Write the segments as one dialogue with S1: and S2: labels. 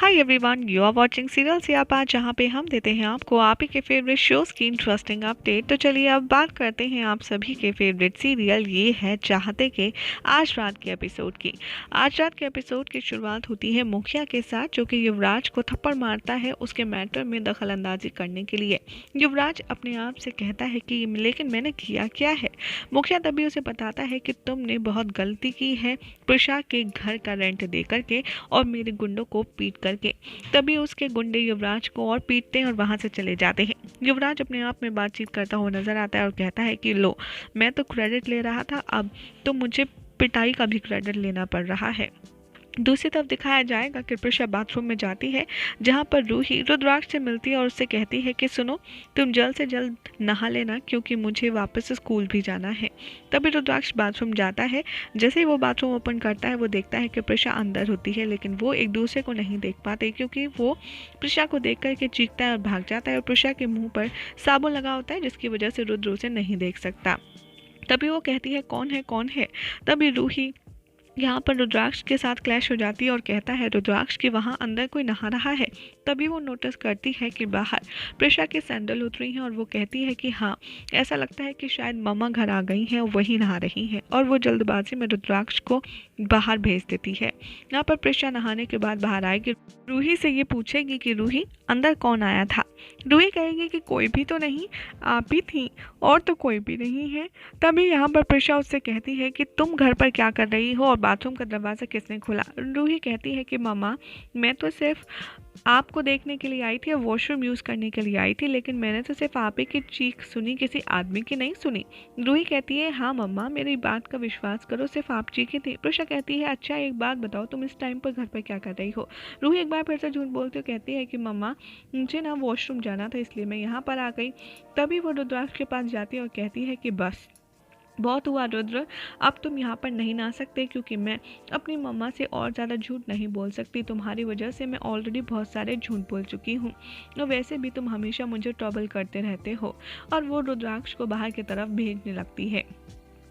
S1: Hi everyone, you are watching serial Siyapa, जहाँ पे हम देते हैं आपको आप ही के फेवरेट शोज की इंटरेस्टिंग अपडेट। तो चलिए अब बात करते हैं आप सभी के फेवरेट सीरियल ये है चाहते के आज रात के एपिसोड की। आज रात के एपिसोड की शुरुआत होती है मुखिया के साथ, जो कि युवराज को थप्पड़ मारता है उसके मैटर में दखल अंदाजी करने के लिए। युवराज अपने आप से कहता है कि लेकिन मैंने किया क्या है। मुखिया तभी उसे बताता है कि तुमने बहुत गलती की है प्रशा के घर का रेंट दे करके और मेरे गुंडों को पीट करके। तभी उसके गुंडे युवराज को और पीटते हैं और वहां से चले जाते हैं। युवराज अपने आप में बातचीत करता हुआ नजर आता है और कहता है कि लो, मैं तो क्रेडिट ले रहा था, अब तो मुझे पिटाई का भी क्रेडिट लेना पड़ रहा है। दूसरी तरफ दिखाया जाएगा कि प्रिशा बाथरूम में जाती है, जहां पर रूही रुद्राक्ष से मिलती है और उससे कहती है कि सुनो, तुम जल्द से जल्द नहा लेना क्योंकि मुझे वापस स्कूल भी जाना है। तभी रुद्राक्ष बाथरूम जाता है। जैसे ही वो बाथरूम ओपन करता है वो देखता है कि प्रिशा अंदर होती है, लेकिन वो एक दूसरे को नहीं देख पाते क्योंकि वो प्रिशा को देख करके चीखता है और भाग जाता है और प्रिशा के मुंह पर साबुन लगा होता है, जिसकी वजह से रुद्र उसे नहीं देख सकता। तभी वो कहती है कौन है कौन है। तभी रूही यहाँ पर रुद्राक्ष के साथ क्लैश हो जाती है और कहता है रुद्राक्ष कि वहाँ अंदर कोई नहा रहा है। तभी वो नोटिस करती है कि बाहर प्रिशा की सैंडल उतरी हैं और वो कहती है कि हाँ, ऐसा लगता है कि शायद मम्मा घर आ गई हैं और वही नहा रही हैं, और वो जल्दबाजी में रुद्राक्ष को बाहर भेज देती है। यहाँ पर प्रिशा नहाने के बाद बाहर आएगी, रूही से ये पूछेगी कि रूही, अंदर कौन आया था। रूही कहेगी कि कोई भी तो नहीं, आप ही थी और तो कोई भी नहीं है। तभी यहाँ पर प्रिशा उससे कहती है कि तुम घर पर क्या कर रही हो और बाथरूम का दरवाज़ा किसने खोला। रूही कहती है कि मम्मा, मैं तो सिर्फ आपको देखने के लिए आई थी और वॉशरूम यूज़ करने के लिए आई थी, लेकिन मैंने तो सिर्फ आप ही की चीख सुनी, किसी आदमी की नहीं सुनी। रूही कहती है हाँ मम्मा, मेरी बात का विश्वास करो, सिर्फ आप चीखी थी। प्रिशा कहती है अच्छा एक बात बताओ, तुम इस टाइम पर घर पर क्या कर रही हो। रूही एक बार फिर से झूठ बोलती हुई कहती है कि मम्मा, मुझे ना वॉशरूम जाना था इसलिए मैं यहाँ पर आ गई। तभी वो रुद्राक्ष के पास जाती है और कहती है कि बस बहुत हुआ रुद्र, अब तुम यहाँ पर नहीं ना सकते क्योंकि मैं अपनी मम्मा से और ज़्यादा झूठ नहीं बोल सकती। तुम्हारी वजह से मैं ऑलरेडी बहुत सारे झूठ बोल चुकी हूँ और वैसे भी तुम हमेशा मुझे ट्रबल करते रहते हो। और वो रुद्राक्ष को बाहर की तरफ भेजने लगती है।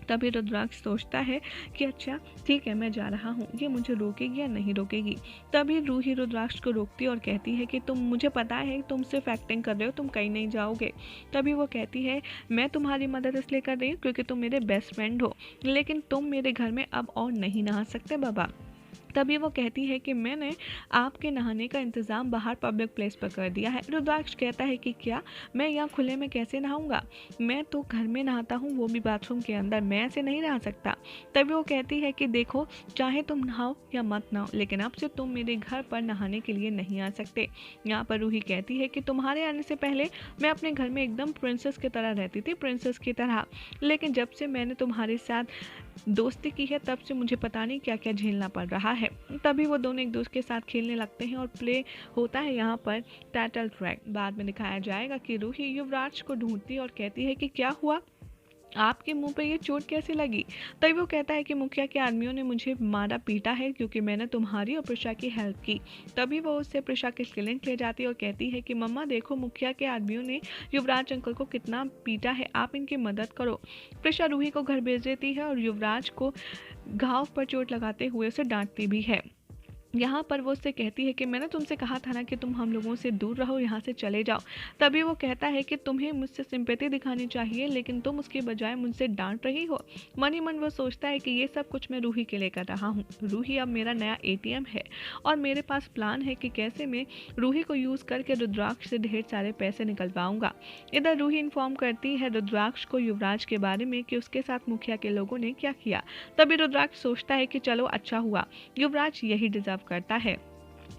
S1: तभी रुद्राक्ष सोचता है कि अच्छा ठीक है, मैं जा रहा हूँ, ये मुझे रोकेगी या नहीं रोकेगी। तभी रूही रुद्राक्ष को रोकती है और कहती है कि तुम, मुझे पता है तुम सिर्फ एक्टिंग कर रहे हो, तुम कहीं नहीं जाओगे। तभी वो कहती है मैं तुम्हारी मदद इसलिए कर रही हूँ क्योंकि तुम मेरे बेस्ट फ्रेंड हो, लेकिन तुम मेरे घर में अब और नहीं नहा सकते बाबा। तभी वो कहती है कि मैंने आपके नहाने का इंतज़ाम बाहर पब्लिक प्लेस पर कर दिया है। रुद्राक्ष कहता है कि क्या, मैं यहाँ खुले में कैसे नहाऊंगा, मैं तो घर में नहाता हूँ, वो भी बाथरूम के अंदर, मैं ऐसे नहीं रह सकता। तभी वो कहती है कि देखो, चाहे तुम नहाओ या मत नहाओ, लेकिन अब से तुम मेरे घर पर नहाने के लिए नहीं आ सकते। यहाँ पर रूही कहती है कि तुम्हारे आने से पहले मैं अपने घर में एकदम प्रिंसेस की तरह रहती थी, प्रिंसेस की तरह, लेकिन जब से मैंने तुम्हारे साथ दोस्ती की है तब से मुझे पता नहीं क्या क्या झेलना पड़ रहा है। तभी वो दोनों एक दूसरे के साथ खेलने लगते हैं और प्ले होता है यहाँ पर टाइटल ट्रैक। बाद में दिखाया जाएगा कि रूही युवराज को ढूंढती है और कहती है कि क्या हुआ, आपके मुंह पे ये चोट कैसे लगी। तभी वो कहता है कि मुखिया के आदमियों ने मुझे मारा पीटा है क्योंकि मैंने तुम्हारी और प्रिशा की हेल्प की। तभी वो उससे प्रिशा के क्लिनिक ले जाती है और कहती है कि मम्मा देखो, मुखिया के आदमियों ने युवराज अंकल को कितना पीटा है, आप इनकी मदद करो। प्रिशा रूही को घर भेज देती है और युवराज को घाव पर चोट लगाते हुए उसे डांटती भी है। यहाँ पर वो उससे कहती है कि मैंने तुमसे कहा था ना कि तुम हम लोगों से दूर रहो, यहाँ से चले जाओ। तभी वो कहता है कि तुम्हें मुझसे सिंपैथी दिखानी चाहिए, लेकिन तुम उसके बजाय मुझसे डांट रही हो। मन ही मन वो सोचता है कि ये सब कुछ मैं रूही के लिए कर रहा हूँ। रूही अब मेरा नया एटीएम है और मेरे पास प्लान है कि कैसे मैं रूही को यूज़ करके रुद्राक्ष से ढेर सारे पैसे निकलवाऊंगा। इधर रूही इन्फॉर्म करती है रुद्राक्ष को युवराज के बारे में कि उसके साथ मुखिया के लोगों ने क्या किया। तभी रुद्राक्ष सोचता है कि चलो अच्छा हुआ, युवराज यही डिजर्व करता है।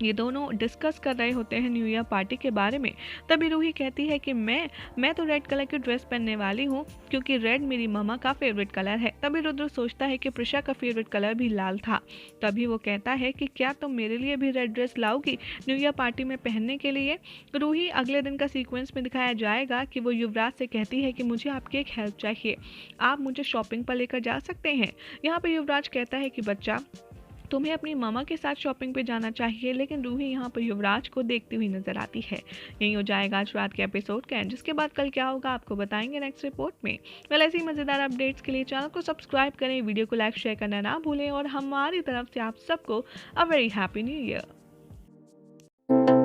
S1: ये दोनों डिस्कस कर रहे होते हैं न्यू ईयर पार्टी के बारे में। तभी रूही कहती है कि मैं तो रेड कलर की ड्रेस पहनने वाली हूँ क्योंकि रेड मेरी मम्मा का फेवरेट कलर है। तभी रुद्र सोचता है कि प्रिशा का फेवरेट कलर भी लाल था। तभी वो कहता है कि क्या तुम मेरे लिए भी रेड ड्रेस लाओगी न्यू ईयर पार्टी में पहनने के लिए। रूही अगले दिन का सीक्वेंस में दिखाया जाएगा कि वो युवराज से कहती है कि मुझे आपकी एक हेल्प चाहिए, आप मुझे शॉपिंग पर लेकर जा सकते हैं। यहाँ पर युवराज कहता है कि बच्चा, तुम्हें अपनी मामा के साथ शॉपिंग पे जाना चाहिए, लेकिन रूही यहाँ पर युवराज को देखती हुई नजर आती है। यही हो जाएगा आज रात के एपिसोड का एंड, जिसके बाद कल क्या होगा आपको बताएंगे नेक्स्ट रिपोर्ट में। वेल, ऐसी मजेदार अपडेट्स के लिए चैनल को सब्सक्राइब करें, वीडियो को लाइक शेयर करना ना भूलें और हमारी तरफ से आप सबको a very happy new year.
S2: है।